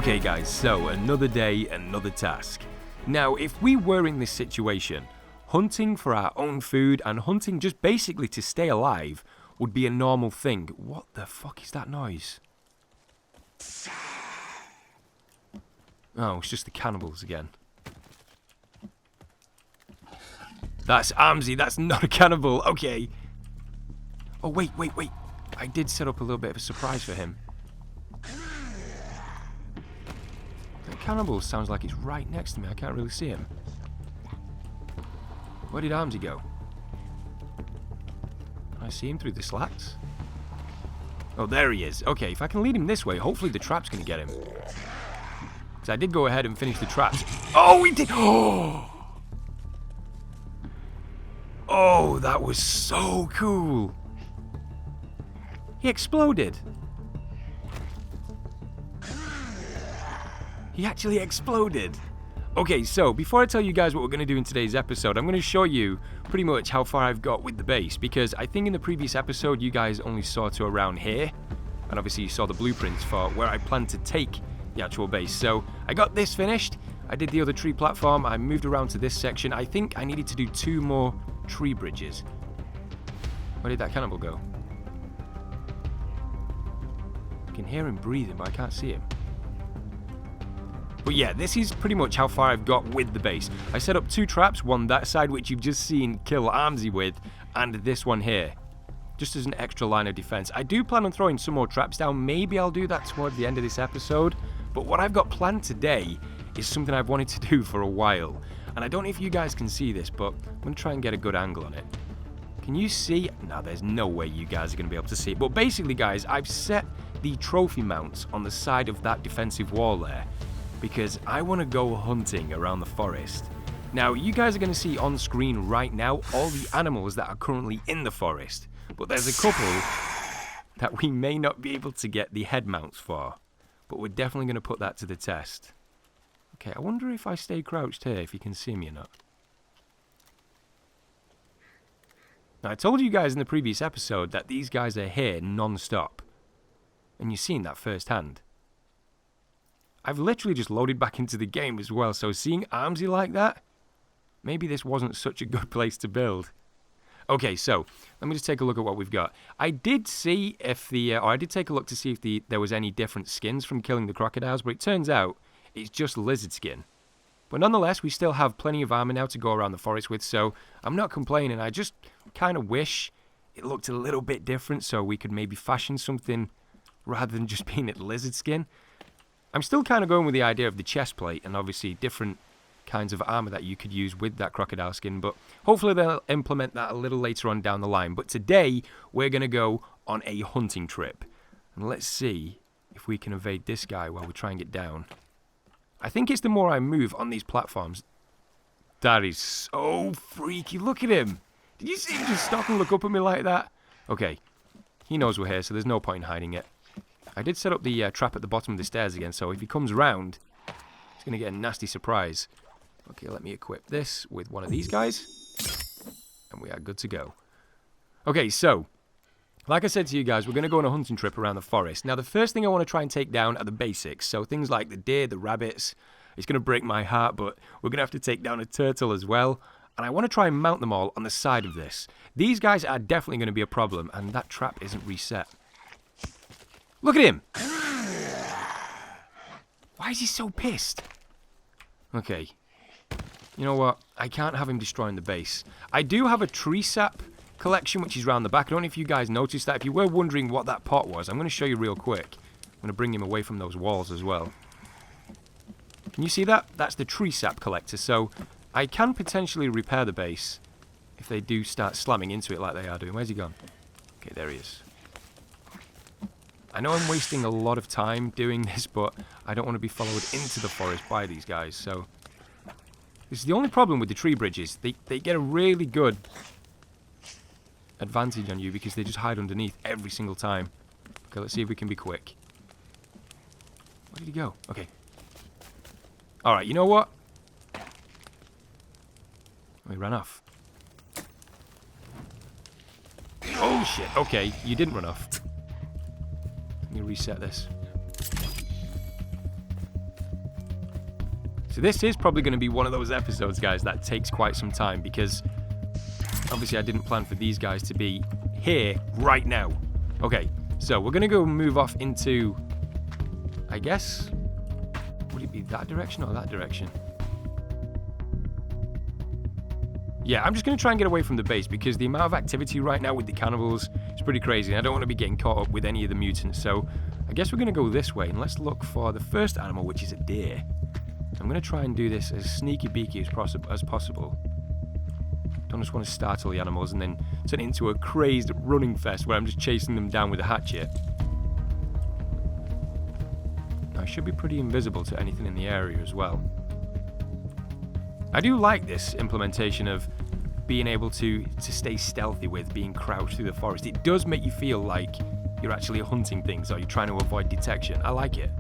Okay guys, so another day, another task. Now, if we were in this situation, hunting for our own food and hunting just basically to stay alive would be a normal thing. What the fuck is that noise? Oh, it's just the cannibals again. That's Armsy, that's not a cannibal, okay. Oh, wait. I did set up a little bit of a surprise for him. The cannibal sounds like it's right next to me, I can't really see him. Where did Armsy go? Can I see him through the slats? Oh, there he is. Okay, if I can lead him this way, hopefully the trap's gonna get him. Because I did go ahead and finish the traps. Oh, we did! Oh, that was so cool! He exploded! He actually exploded! Okay, so before I tell you guys what we're going to do in today's episode, I'm going to show you pretty much how far I've got with the base, because I think in the previous episode you guys only saw to around here, and obviously you saw the blueprints for where I plan to take the actual base. So I got this finished, I did the other tree platform, I moved around to this section. I think I needed to do 2 more tree bridges. Where did that cannibal go? I can hear him breathing, but I can't see him. But yeah, this is pretty much how far I've got with the base. I set up 2 traps, one that side which you've just seen kill Armsy with, and this one here, just as an extra line of defense. I do plan on throwing some more traps down. Maybe I'll do that toward the end of this episode, but what I've got planned today is something I've wanted to do for a while. And I don't know if you guys can see this, but I'm going to try and get a good angle on it. Can you see? No, there's no way you guys are going to be able to see it. But basically, guys, I've set the trophy mounts on the side of that defensive wall there, because I want to go hunting around the forest. Now, you guys are going to see on screen right now all the animals that are currently in the forest, but there's a couple that we may not be able to get the head mounts for, but we're definitely going to put that to the test. Okay, I wonder if I stay crouched here, if you can see me or not. Now, I told you guys in the previous episode that these guys are here non-stop, and you've seen that firsthand. I've literally just loaded back into the game as well, so seeing Armsy like that, maybe this wasn't such a good place to build. Okay, so let me just take a look at what we've got. I did see if I did take a look to see if there was any different skins from killing the crocodiles, but it turns out it's just lizard skin. But nonetheless, we still have plenty of armor now to go around the forest with, so I'm not complaining. I just kind of wish it looked a little bit different, so we could maybe fashion something rather than just being at lizard skin. I'm still kind of going with the idea of the chest plate and obviously different kinds of armor that you could use with that crocodile skin, but hopefully they'll implement that a little later on down the line. But today we're going to go on a hunting trip, and let's see if we can evade this guy while we try and get down. I think it's the more I move on these platforms. That is so freaky. Look at him. Did you see him just stop and look up at me like that? Okay, he knows we're here, so there's no point in hiding it. I did set up the trap at the bottom of the stairs again, so if he comes round, he's going to get a nasty surprise. Okay, let me equip this with one of these guys, and we are good to go. Okay, so, like I said to you guys, we're going to go on a hunting trip around the forest. Now, the first thing I want to try and take down are the basics, so things like the deer, the rabbits. It's going to break my heart, but we're going to have to take down a turtle as well, and I want to try and mount them all on the side of this. These guys are definitely going to be a problem, and that trap isn't reset. Look at him! Why is he so pissed? Okay. You know what? I can't have him destroying the base. I do have a tree sap collection, which is round the back. I don't know if you guys noticed that. If you were wondering what that pot was, I'm going to show you real quick. I'm going to bring him away from those walls as well. Can you see that? That's the tree sap collector. So I can potentially repair the base if they do start slamming into it like they are doing. Where's he gone? Okay, there he is. I know I'm wasting a lot of time doing this, but I don't want to be followed into the forest by these guys, so... This is the only problem with the tree bridges. They get a really good advantage on you because they just hide underneath every single time. Okay, let's see if we can be quick. Where did he go? Okay. Alright, you know what? Oh, he ran off. Oh, shit. Okay, you didn't run off. Let me reset this. So this is probably going to be one of those episodes, guys, that takes quite some time because obviously I didn't plan for these guys to be here right now. Okay, so we're going to go move off into, I guess, would it be that direction or that direction? Yeah, I'm just going to try and get away from the base because the amount of activity right now with the cannibals is pretty crazy. And I don't want to be getting caught up with any of the mutants. So I guess we're going to go this way and let's look for the first animal, which is a deer. I'm going to try and do this as sneaky beaky as possible. Don't just want to startle the animals and then turn it into a crazed running fest where I'm just chasing them down with a hatchet. I should be pretty invisible to anything in the area as well. I do like this implementation of being able to stay stealthy with being crouched through the forest. It does make you feel like you're actually hunting things or you're trying to avoid detection. I like it.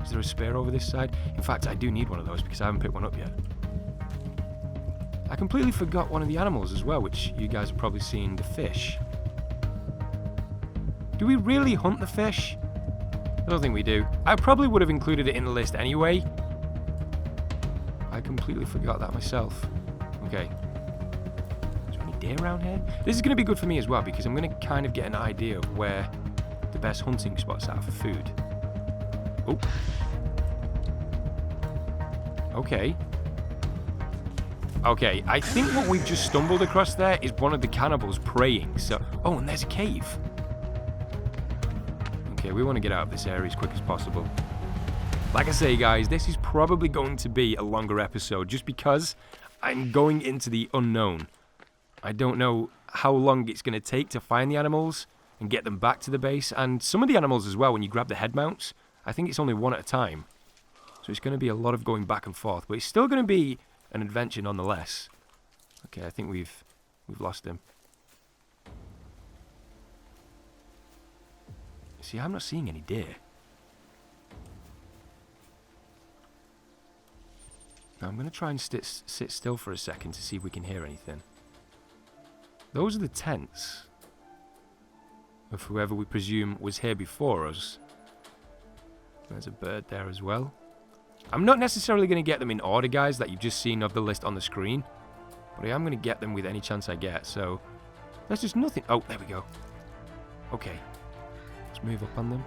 Is there a spear over this side? In fact, I do need one of those because I haven't picked one up yet. I completely forgot one of the animals as well, which you guys have probably seen, the fish. Do we really hunt the fish? I don't think we do. I probably would have included it in the list anyway. I completely forgot that myself. Okay. Is there any deer around here? This is going to be good for me as well because I'm going to kind of get an idea of where the best hunting spots are for food. Oh. Okay. Okay, I think what we've just stumbled across there is one of the cannibals preying. So, oh, and there's a cave. Okay, we want to get out of this area as quick as possible. Like I say, guys, this is probably going to be a longer episode just because I'm going into the unknown. I don't know how long it's going to take to find the animals and get them back to the base. And some of the animals as well, when you grab the head mounts, I think it's only one at a time. So it's going to be a lot of going back and forth. But it's still going to be an adventure nonetheless. Okay, I think we've lost him. See, I'm not seeing any deer. Now I'm going to try and sit still for a second to see if we can hear anything. Those are the tents of whoever we presume was here before us. There's a bird there as well. I'm not necessarily going to get them in order, guys, that you've just seen of the list on the screen. But I am going to get them with any chance I get, so... There's just nothing... Oh, there we go. Okay. Let's move up on them.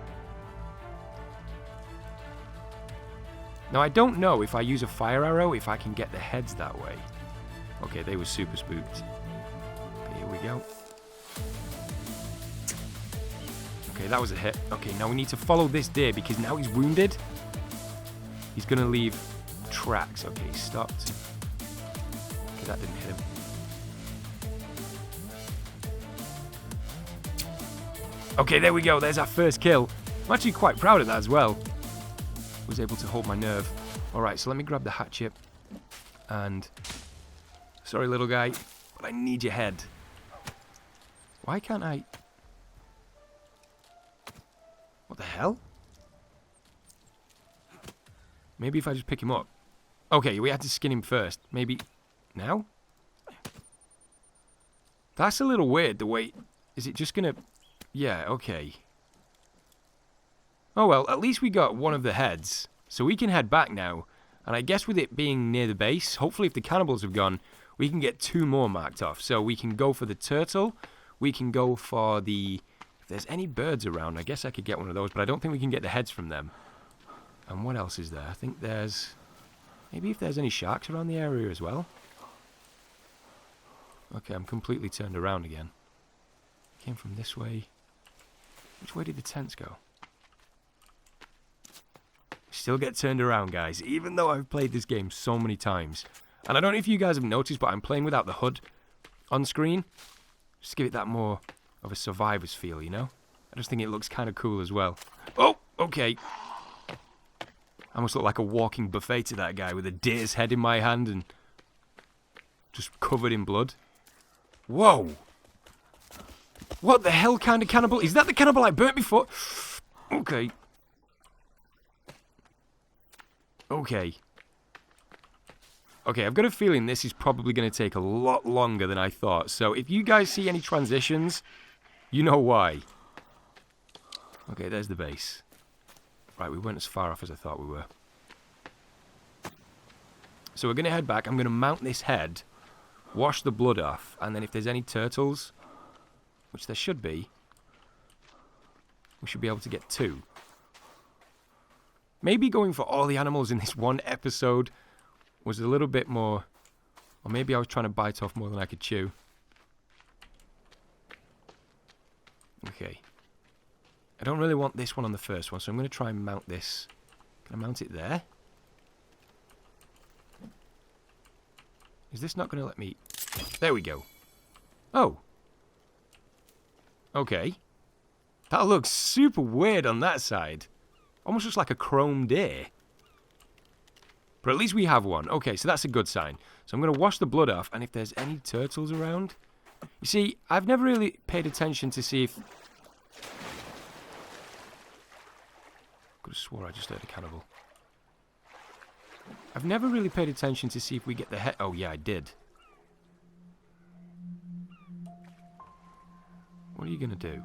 Now, I don't know if I use a fire arrow, if I can get the heads that way. Okay, they were super spooked. Okay, here we go. Okay, that was a hit. Okay, now we need to follow this deer because now he's wounded. He's going to leave tracks. Okay, he stopped. Okay, that didn't hit him. Okay, there we go. There's our first kill. I'm actually quite proud of that as well. Was able to hold my nerve. Alright, so let me grab the hatchet. And... Sorry, little guy, but I need your head. Why can't I... What the hell? Maybe if I just pick him up. Okay, we had to skin him first. Maybe... Now? That's a little weird, the way... Is it just gonna... Yeah, okay. Oh well, at least we got one of the heads. So we can head back now. And I guess with it being near the base, hopefully if the cannibals have gone, we can get 2 more marked off. So we can go for the turtle. We can go for the... If there's any birds around, I guess I could get one of those. But I don't think we can get the heads from them. And what else is there? I think there's... Maybe if there's any sharks around the area as well. Okay, I'm completely turned around again. Came from this way. Which way did the tents go? Still get turned around, guys, even though I've played this game so many times. And I don't know if you guys have noticed, but I'm playing without the HUD on screen. Just give it that more of a survivor's feel, you know? I just think it looks kind of cool as well. Oh, okay. I almost look like a walking buffet to that guy with a deer's head in my hand and just covered in blood. Whoa! What the hell kind of cannibal? Is that the cannibal I burnt before? Okay. Okay. Okay, I've got a feeling this is probably going to take a lot longer than I thought. So if you guys see any transitions, you know why. Okay, there's the base. Right, we weren't as far off as I thought we were. So we're going to head back. I'm going to mount this head, wash the blood off, and then if there's any turtles, which there should be, we should be able to get 2. Maybe going for all the animals in this one episode was a little bit more... Or maybe I was trying to bite off more than I could chew. Okay. I don't really want this one on the first one, so I'm going to try and mount this. Can I mount it there? Is this not going to let me... There we go. Oh. Okay. That looks super weird on that side. Almost looks like a chrome deer. But at least we have one. Okay, so that's a good sign. So I'm going to wash the blood off, and if there's any turtles around... You see, I've never really paid attention to see if... Could have swore I just heard a cannibal. I've never really paid attention to see if we get the head... Oh, yeah, I did. What are you going to do?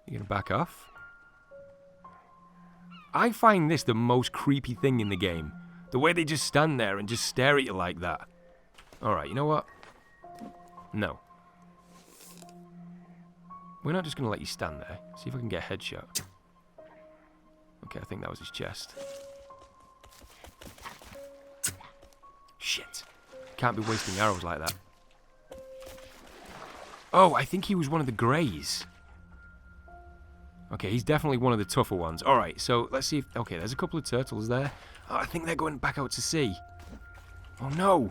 You going to back off? I find this the most creepy thing in the game. The way they just stand there and just stare at you like that. Alright, you know what? No. We're not just going to let you stand there. See if I can get a headshot. Okay, I think that was his chest. Shit. Can't be wasting arrows like that. Oh, I think he was one of the greys. Okay, he's definitely one of the tougher ones. Alright, so let's see if... Okay, there's a couple of turtles there. Oh, I think they're going back out to sea. Oh, no.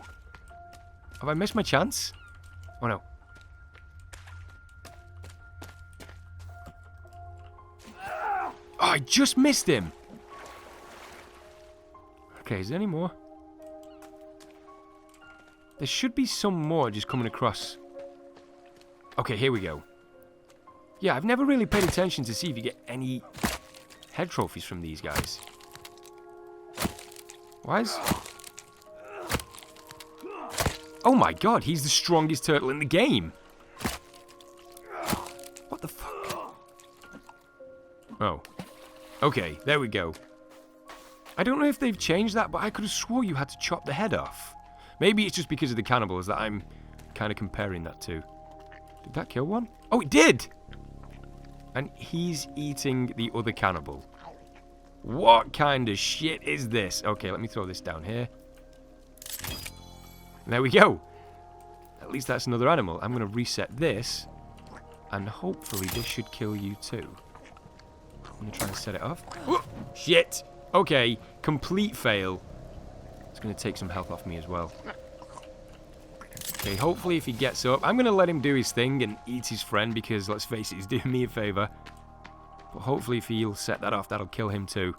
Have I missed my chance? Oh, no. Oh, I just missed him. Okay, is there any more? There should be some more just coming across. Okay, here we go. Yeah, I've never really paid attention to see if you get any head trophies from these guys. Why is... Oh my god, he's the strongest turtle in the game. What the fuck? Oh. Okay, there we go. I don't know if they've changed that, but I could have swore you had to chop the head off. Maybe it's just because of the cannibals that I'm kind of comparing that to. Did that kill one? Oh, it did! And he's eating the other cannibal. What kind of shit is this? Okay, let me throw this down here. There we go. At least that's another animal. I'm going to reset this. And hopefully this should kill you too. I'm going to try and set it off. Oh, shit! Okay, complete fail. It's going to take some health off me as well. Okay, hopefully if he gets up... I'm going to let him do his thing and eat his friend because, let's face it, he's doing me a favour. But hopefully if he'll set that off, that'll kill him too.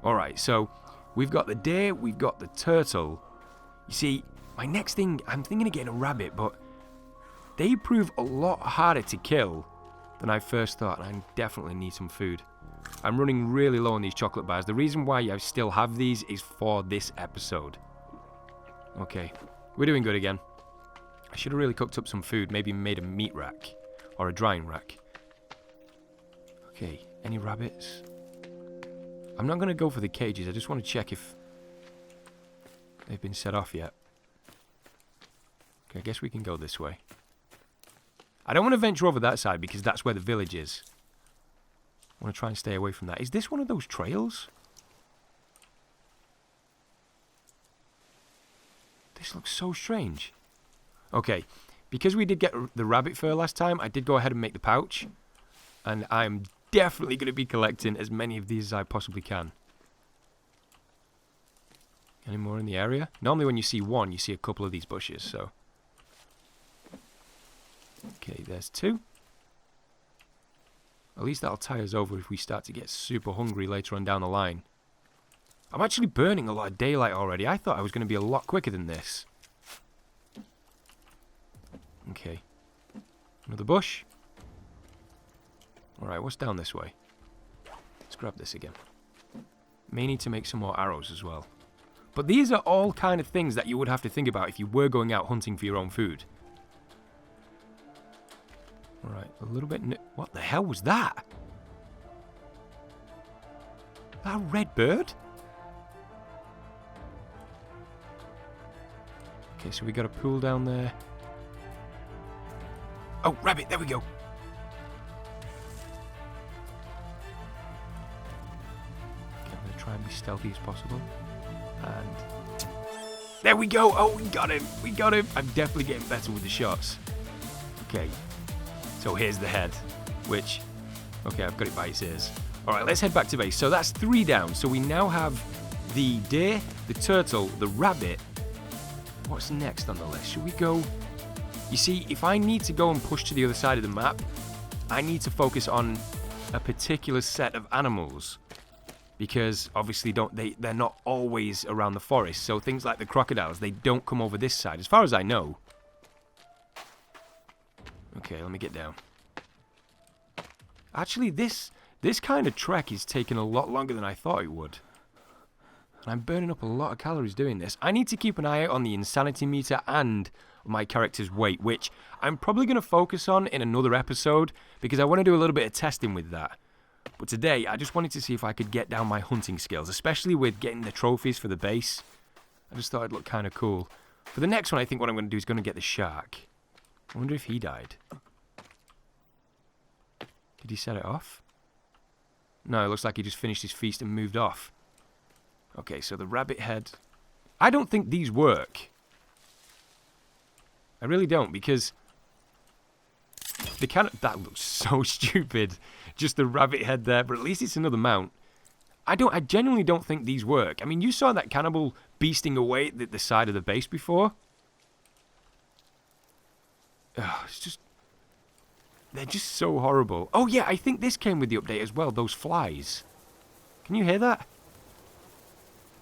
Alright, so we've got the deer, we've got the turtle. You see, my next thing, I'm thinking of getting a rabbit, but they prove a lot harder to kill than I first thought, and I definitely need some food. I'm running really low on these chocolate bars. The reason why I still have these is for this episode. Okay, we're doing good again. I should have really cooked up some food, maybe made a meat rack or a drying rack. Okay, any rabbits? I'm not going to go for the cages. I just want to check if they've been set off yet. Okay, I guess we can go this way. I don't want to venture over that side because that's where the village is. I want to try and stay away from that. Is this one of those trails? This looks so strange. Okay, because we did get the rabbit fur last time, I did go ahead and make the pouch. And I'm definitely going to be collecting as many of these as I possibly can. Any more in the area? Normally when you see one, you see a couple of these bushes, so... Okay, there's 2. At least that'll tie us over if we start to get super hungry later on down the line. I'm actually burning a lot of daylight already. I thought I was going to be a lot quicker than this. Okay. Another bush. Alright, what's down this way? Let's grab this again. May need to make some more arrows as well. But these are all kind of things that you would have to think about if you were going out hunting for your own food. Alright, a little bit... What the hell was that? That red bird? Okay, so we got a pool down there. Oh, rabbit, there we go. Okay, I'm going to try and be stealthy as possible. And there we go. Oh, we got him. We got him. I'm definitely getting better with the shots. Okay, so here's the head, which, okay, I've got it by its ears. All right, let's head back to base. So that's 3 down. So we now have the deer, the turtle, the rabbit. What's next on the list? Should we go? You see, if I need to go and push to the other side of the map, I need to focus on a particular set of animals. Because obviously they're not always around the forest. So things like the crocodiles, they don't come over this side, as far as I know. Okay, let me get down. Actually, this kind of trek is taking a lot longer than I thought it would. And I'm burning up a lot of calories doing this. I need to keep an eye out on the insanity meter and my character's weight, which I'm probably going to focus on in another episode, because I want to do a little bit of testing with that. But today, I just wanted to see if I could get down my hunting skills, especially with getting the trophies for the base. I just thought it'd look kind of cool. For the next one, I think what I'm going to do is going to get the shark. I wonder if he died. Did he set it off? No, it looks like he just finished his feast and moved off. Okay, so the rabbit head. I don't think these work. I really don't, because that looks so stupid. Just the rabbit head there, but at least it's another mount. I genuinely don't think these work. I mean, you saw that cannibal beasting away at the side of the base before. Ugh, they're just so horrible. Oh yeah, I think this came with the update as well, those flies. Can you hear that?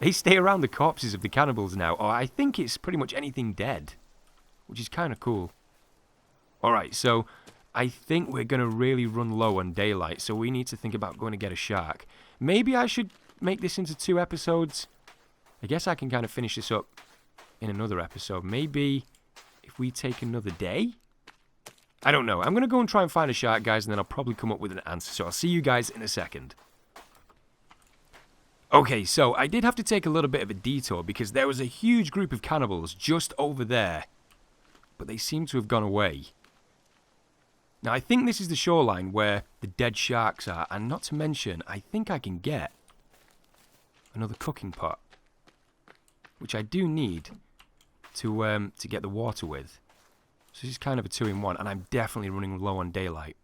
They stay around the corpses of the cannibals now, or I think it's pretty much anything dead, which is kind of cool. Alright, so I think we're going to really run low on daylight, so we need to think about going to get a shark. Maybe I should make this into 2 episodes. I guess I can kind of finish this up in another episode. Maybe if we take another day? I don't know. I'm going to go and try and find a shark, guys, and then I'll probably come up with an answer. So I'll see you guys in a second. Okay, so I did have to take a little bit of a detour because there was a huge group of cannibals just over there. But they seem to have gone away. Now, I think this is the shoreline where the dead sharks are. And not to mention, I think I can get another cooking pot. Which I do need to get the water with. So this is kind of a 2-in-1. And I'm definitely running low on daylight.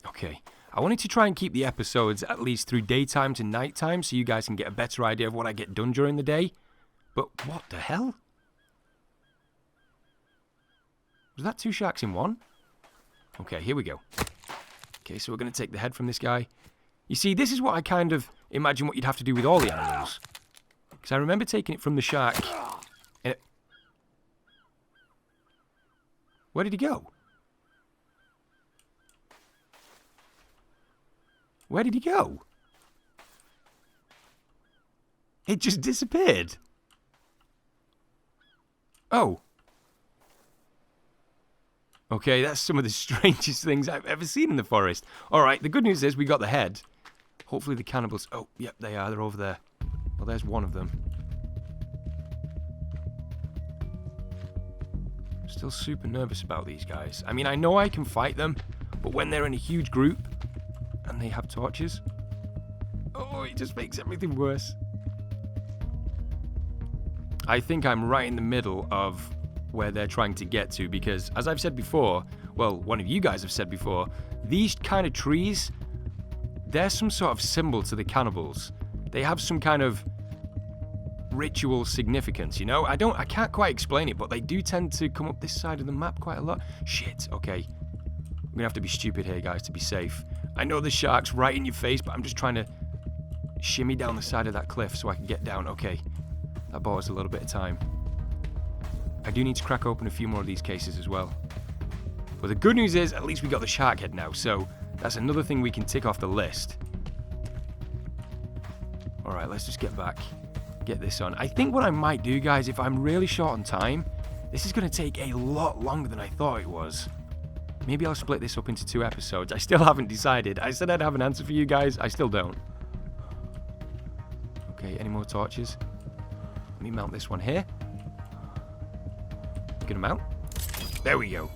Okay. I wanted to try and keep the episodes at least through daytime to nighttime so you guys can get a better idea of what I get done during the day. But what the hell? Was that 2 sharks in 1? Okay, here we go. Okay, so we're going to take the head from this guy. You see, this is what I kind of imagine what you'd have to do with all the animals. Because I remember taking it from the shark. And where did he go? Where did he go? It just disappeared. Oh. Okay, that's some of the strangest things I've ever seen in the forest. Alright, the good news is we got the head. Hopefully the cannibals... Oh, yep, they are. They're over there. Well, there's one of them. Still super nervous about these guys. I mean, I know I can fight them, but when they're in a huge group and they have torches... Oh, it just makes everything worse. I think I'm right in the middle of where they're trying to get to, because as I've said before, well, one of you guys have said before, these kind of trees, they're some sort of symbol to the cannibals. They have some kind of ritual significance, you know? I can't quite explain it, but they do tend to come up this side of the map quite a lot. Shit, okay. I'm gonna have to be stupid here, guys, to be safe. I know the shark's right in your face, but I'm just trying to shimmy down the side of that cliff so I can get down. Okay, that bought us a little bit of time. I do need to crack open a few more of these cases as well. But the good news is, at least we got the shark head now, so that's another thing we can tick off the list. Alright, let's just get back. Get this on. I think what I might do, guys, if I'm really short on time, this is going to take a lot longer than I thought it was. Maybe I'll split this up into 2 episodes. I still haven't decided. I said I'd have an answer for you guys. I still don't. Okay, any more torches? Let me mount this one here. Gonna mount. There we go.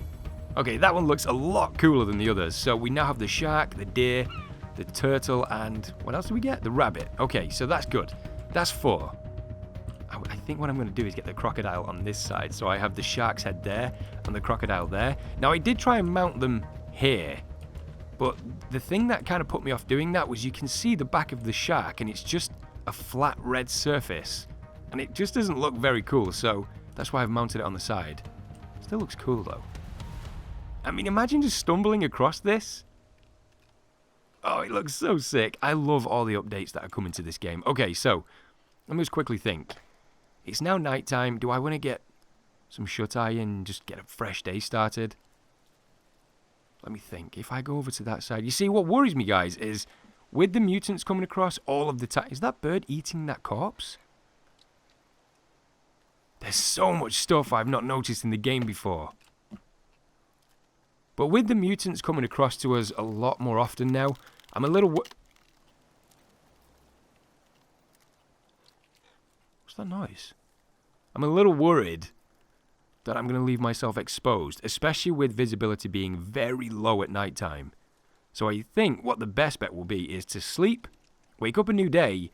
Okay, that one looks a lot cooler than the others. So we now have the shark, the deer, the turtle, and what else do we get? The rabbit. Okay, so that's good. That's 4. I think what I'm going to do is get the crocodile on this side. So I have the shark's head there and the crocodile there. Now, I did try and mount them here. But the thing that kind of put me off doing that was you can see the back of the shark and it's just a flat red surface. And it just doesn't look very cool. So that's why I've mounted it on the side. Still looks cool, though. I mean, imagine just stumbling across this. Oh, it looks so sick. I love all the updates that are coming to this game. Okay, so let me just quickly think. It's now nighttime. Do I want to get some shut-eye and just get a fresh day started? Let me think. If I go over to that side... You see, what worries me, guys, is with the mutants coming across all of the time... Is that bird eating that corpse? There's so much stuff I've not noticed in the game before. But with the mutants coming across to us a lot more often now, I'm a little... What's that noise? I'm a little worried that I'm going to leave myself exposed, especially with visibility being very low at night time. So I think what the best bet will be is to sleep, wake up a new day,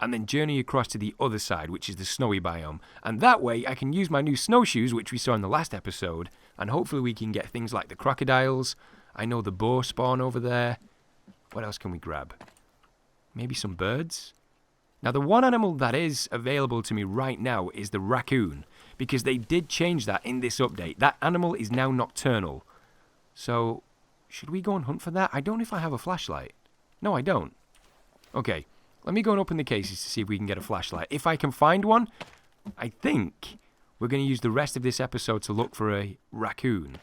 and then journey across to the other side, which is the snowy biome. And that way I can use my new snowshoes, which we saw in the last episode, and hopefully we can get things like the crocodiles. I know the boar spawn over there. What else can we grab? Maybe some birds? Now, the one animal that is available to me right now is the raccoon, because they did change that in this update. That animal is now nocturnal. So, should we go and hunt for that? I don't know if I have a flashlight. No, I don't. Okay, let me go and open the cases to see if we can get a flashlight. If I can find one, I think we're going to use the rest of this episode to look for a raccoon.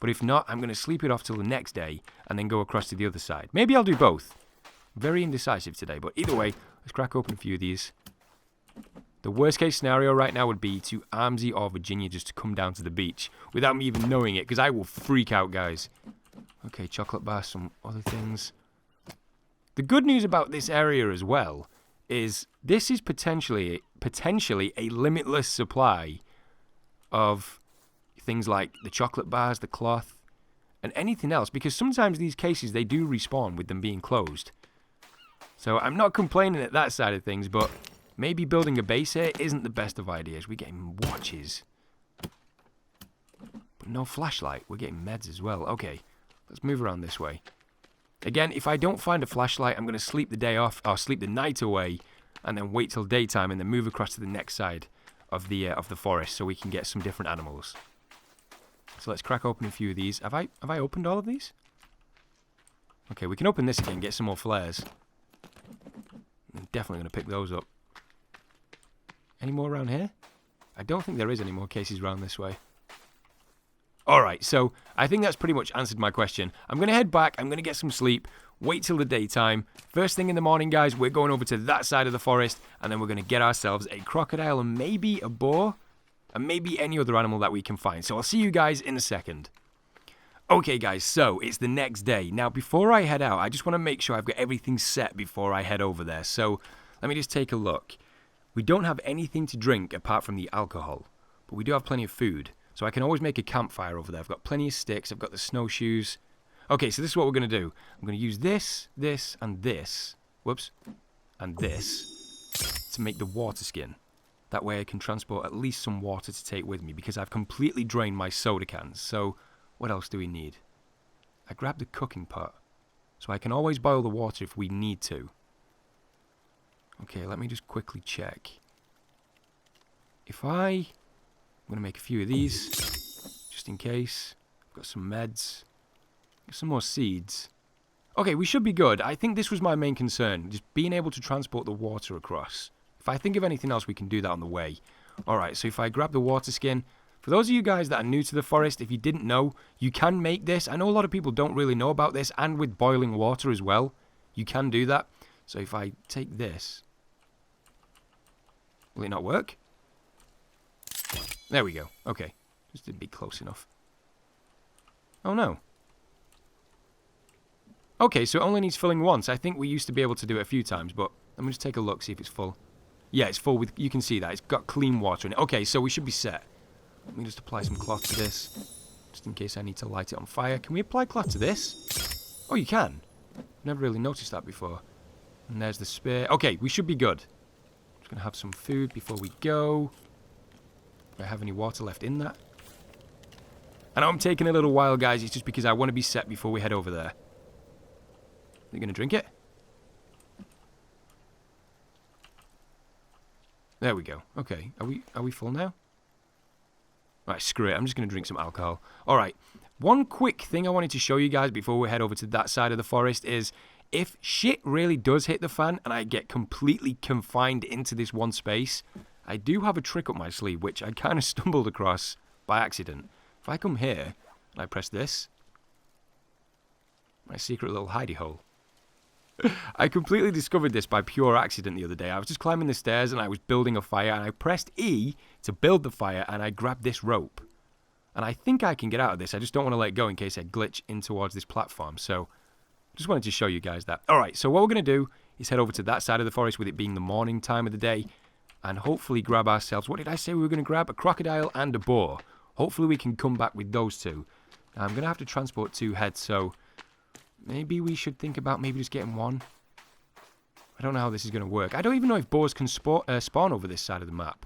But if not, I'm going to sleep it off till the next day and then go across to the other side. Maybe I'll do both. Very indecisive today, but either way, let's crack open a few of these. The worst case scenario right now would be to Armsy or Virginia just to come down to the beach without me even knowing it, because I will freak out, guys. Okay, chocolate bar, some other things. The good news about this area as well is this is potentially a limitless supply of things like the chocolate bars, the cloth, and anything else, because sometimes these cases, they do respawn with them being closed. So I'm not complaining at that side of things, but maybe building a base here isn't the best of ideas. We're getting watches. But no flashlight. We're getting meds as well. Okay, let's move around this way. Again, if I don't find a flashlight, I'm going to sleep the day off, or sleep the night away, and then wait till daytime, and then move across to the next side of the forest so we can get some different animals. So let's crack open a few of these. Have I opened all of these? Okay, we can open this again, get some more flares. I'm definitely going to pick those up. Any more around here? I don't think there is any more cases around this way. Alright, so I think that's pretty much answered my question. I'm going to head back, I'm going to get some sleep, wait till the daytime. First thing in the morning, guys, we're going over to that side of the forest, and then we're going to get ourselves a crocodile and maybe a boar, and maybe any other animal that we can find. So I'll see you guys in a second. Okay, guys, so it's the next day. Now, before I head out, I just want to make sure I've got everything set before I head over there. So let me just take a look. We don't have anything to drink apart from the alcohol, but we do have plenty of food. So I can always make a campfire over there. I've got plenty of sticks. I've got the snowshoes. Okay, so this is what we're going to do. I'm going to use this, this, and this. Whoops. And this to make the water skin. That way I can transport at least some water to take with me, because I've completely drained my soda cans. So what else do we need? I grabbed the cooking pot, so I can always boil the water if we need to. Okay, let me just quickly check. I'm going to make a few of these, just in case. I've got some meds, some more seeds. Okay, we should be good. I think this was my main concern, just being able to transport the water across. If I think of anything else, we can do that on the way. Alright, so if I grab the water skin, for those of you guys that are new to the forest, if you didn't know, you can make this. I know a lot of people don't really know about this, and with boiling water as well, you can do that. So if I take this, will it not work? There we go. Okay, just didn't be close enough. Oh no, Okay, so it only needs filling once. I think we used to be able to do it a few times, but let me just take a look, see if it's full. Yeah, it's full with, you can see that. It's got clean water in it. Okay, so we should be set. Let me just apply some cloth to this, just in case I need to light it on fire. Can we apply cloth to this? Oh, you can. Never really noticed that before. And there's the spear. Okay, we should be good. Just going to have some food before we go. Do I have any water left in that? I know I'm taking a little while, guys. It's just because I want to be set before we head over there. Are you going to drink it? There we go. Okay. Are we full now? Right, screw it. I'm just going to drink some alcohol. All right. One quick thing I wanted to show you guys before we head over to that side of the forest is if shit really does hit the fan and I get completely confined into this one space, I do have a trick up my sleeve, which I kind of stumbled across by accident. If I come here and I press this, my secret little hidey hole. I completely discovered this by pure accident the other day. I was just climbing the stairs and I was building a fire and I pressed E to build the fire and I grabbed this rope. And I think I can get out of this. I just don't want to let go in case I glitch in towards this platform. So, just wanted to show you guys that. Alright, so what we're going to do is head over to that side of the forest with it being the morning time of the day. And hopefully grab ourselves, what did I say we were going to grab? A crocodile and a boar. Hopefully we can come back with those two. Now, I'm going to have to transport 2 heads, so maybe we should think about maybe just getting one. I don't know how this is going to work. I don't even know if boars can spawn over this side of the map.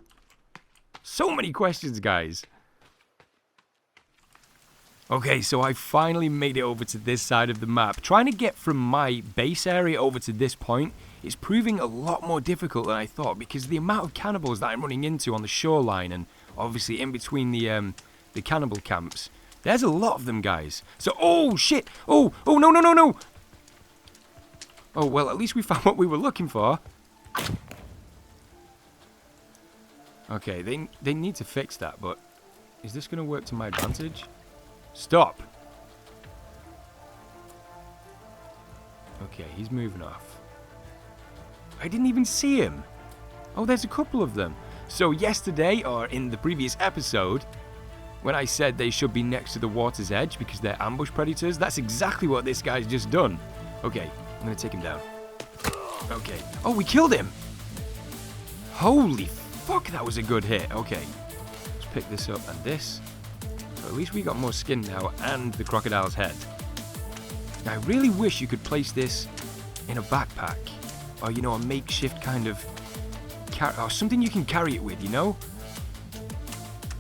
So many questions, guys. Okay, so I finally made it over to this side of the map. Trying to get from my base area over to this point is proving a lot more difficult than I thought because the amount of cannibals that I'm running into on the shoreline and obviously in between the cannibal camps. There's a lot of them, guys. So, oh, shit. Oh, no. Oh, well, at least we found what we were looking for. Okay, they need to fix that, but is this going to work to my advantage? Stop. Okay, he's moving off. I didn't even see him. Oh, there's a couple of them. So yesterday, or in the previous episode, when I said they should be next to the water's edge because they're ambush predators, that's exactly what this guy's just done. Okay, I'm going to take him down. Okay. Oh, we killed him. Holy fuck, that was a good hit. Okay, let's pick this up and this. So at least we got more skin now and the crocodile's head. Now, I really wish you could place this in a backpack or, you know, a makeshift kind of or something you can carry it with, you know?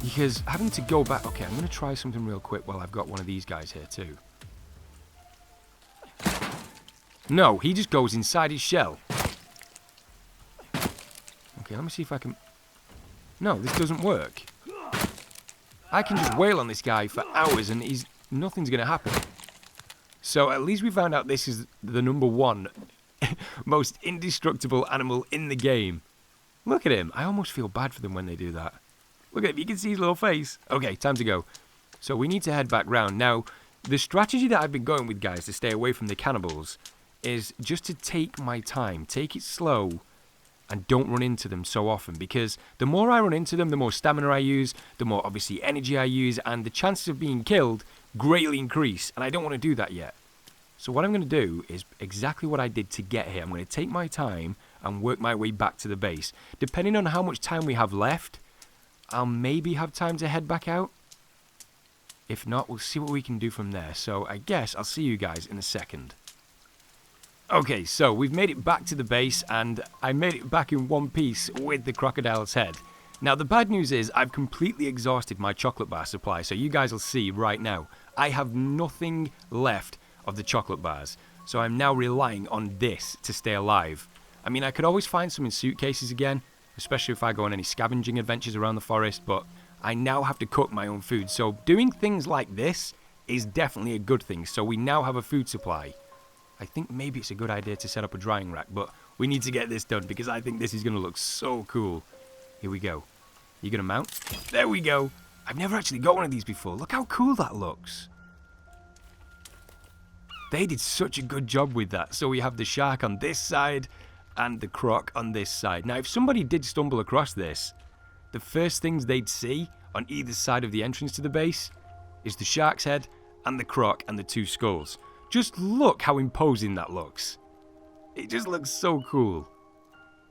Because having to go back... Okay, I'm going to try something real quick while I've got one of these guys here too. No, he just goes inside his shell. Okay, let me see if I can... No, this doesn't work. I can just wail on this guy for hours and nothing's going to happen. So at least we found out this is the #1 most indestructible animal in the game. Look at him. I almost feel bad for them when they do that. Look at him. You can see his little face. Okay, time to go. So we need to head back round. Now, the strategy that I've been going with, guys, to stay away from the cannibals is just to take my time. Take it slow and don't run into them so often. Because the more I run into them, the more stamina I use, the more, obviously, energy I use, and the chances of being killed greatly increase. And I don't want to do that yet. So what I'm going to do is exactly what I did to get here. I'm going to take my time and work my way back to the base. Depending on how much time we have left, I'll maybe have time to head back out. If not, we'll see what we can do from there. So I guess I'll see you guys in a second. Okay, so we've made it back to the base, and I made it back in one piece with the crocodile's head. Now, the bad news is I've completely exhausted my chocolate bar supply, so you guys will see right now. I have nothing left of the chocolate bars, so I'm now relying on this to stay alive. I mean, I could always find some in suitcases again, especially if I go on any scavenging adventures around the forest, but I now have to cook my own food, so doing things like this is definitely a good thing, so we now have a food supply. I think maybe it's a good idea to set up a drying rack, but we need to get this done because I think this is going to look so cool. Here we go. You going to mount? There we go. I've never actually got one of these before. Look how cool that looks. They did such a good job with that. So we have the shark on this side and the croc on this side. Now, if somebody did stumble across this, the first things they'd see on either side of the entrance to the base is the shark's head and the croc and the 2 skulls. Just look how imposing that looks. It just looks so cool.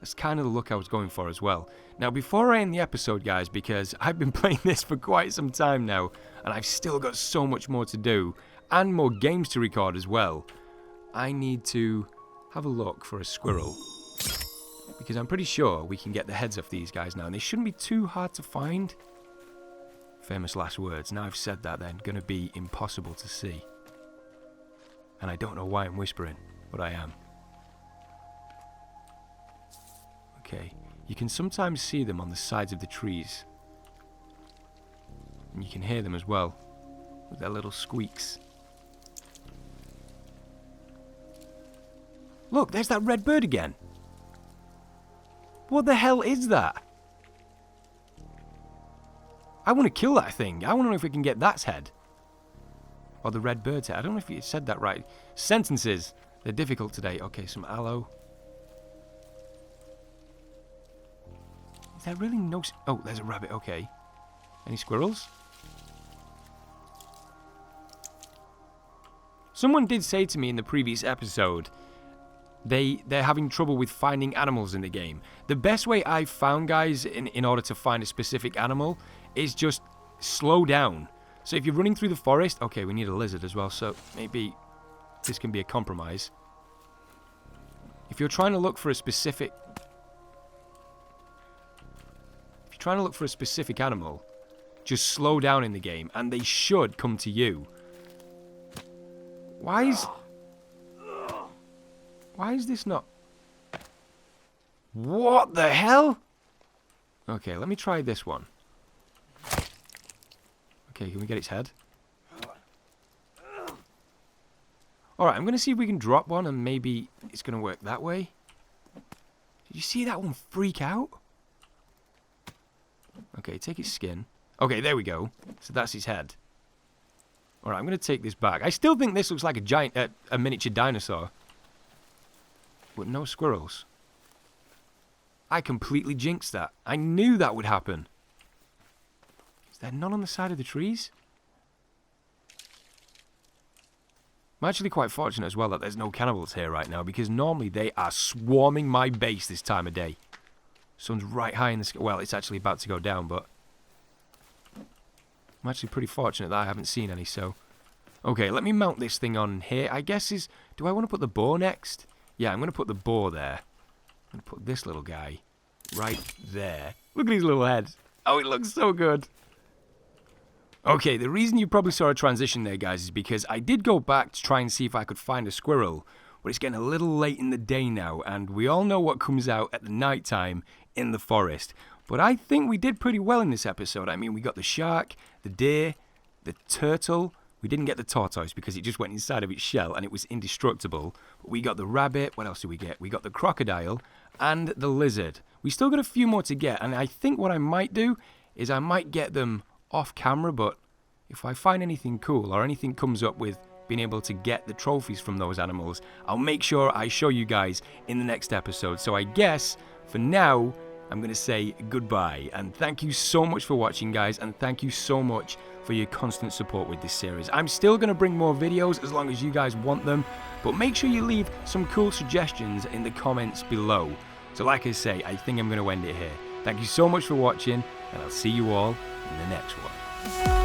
That's kind of the look I was going for as well. Now, before I end the episode, guys, because I've been playing this for quite some time now, and I've still got so much more to do, and more games to record as well, I need to have a look for a squirrel. Because I'm pretty sure we can get the heads off these guys now, and they shouldn't be too hard to find. Famous last words. Now I've said that, they're going to be impossible to see. And I don't know why I'm whispering, but I am. Okay, you can sometimes see them on the sides of the trees. And you can hear them as well, with their little squeaks. Look, there's that red bird again. What the hell is that? I want to kill that thing. I want to know if we can get that head. Or the red bird's head. I don't know if you said that right. Sentences. They're difficult today. Okay, some aloe. Is there really no... Oh, there's a rabbit. Okay. Any squirrels? Someone did say to me in the previous episode... They're having trouble with finding animals in the game. The best way I've found, guys, in order to find a specific animal is just slow down. So if you're running through the forest... Okay, we need a lizard as well, so maybe this can be a compromise. If you're trying to look for a specific... If you're trying to look for a specific animal, just slow down in the game, and they should come to you. Why is this not... What the hell? Okay, let me try this one. Okay, can we get its head? Alright, I'm going to see if we can drop one and maybe it's going to work that way. Did you see that one freak out? Okay, take its skin. Okay, there we go. So that's his head. Alright, I'm going to take this back. I still think this looks like a miniature dinosaur. But no squirrels. I completely jinxed that. I knew that would happen. Is there none on the side of the trees? I'm actually quite fortunate as well that there's no cannibals here right now, because normally they are swarming my base this time of day. Sun's right high in the sky. Well, it's actually about to go down, but I'm actually pretty fortunate that I haven't seen any, so... Okay, let me mount this thing on here. I guess is... Do I want to put the boar next? Yeah, I'm going to put the boar there. I'm going to put this little guy right there. Look at his little head. Oh, it looks so good. Okay, the reason you probably saw a transition there, guys, is because I did go back to try and see if I could find a squirrel, but it's getting a little late in the day now, and we all know what comes out at the night time in the forest. But I think we did pretty well in this episode. I mean, we got the shark, the deer, the turtle. We didn't get the tortoise because it just went inside of its shell and it was indestructible. But we got the rabbit. What else did we get? We got the crocodile and the lizard. We still got a few more to get, and I think what I might do is I might get them off camera, but if I find anything cool or anything comes up with being able to get the trophies from those animals, I'll make sure I show you guys in the next episode. So I guess for now, I'm going to say goodbye, and thank you so much for watching, guys, and thank you so much for your constant support with this series. I'm still going to bring more videos as long as you guys want them, but make sure you leave some cool suggestions in the comments below. So like I say, I think I'm going to end it here. Thank you so much for watching, and I'll see you all in the next one.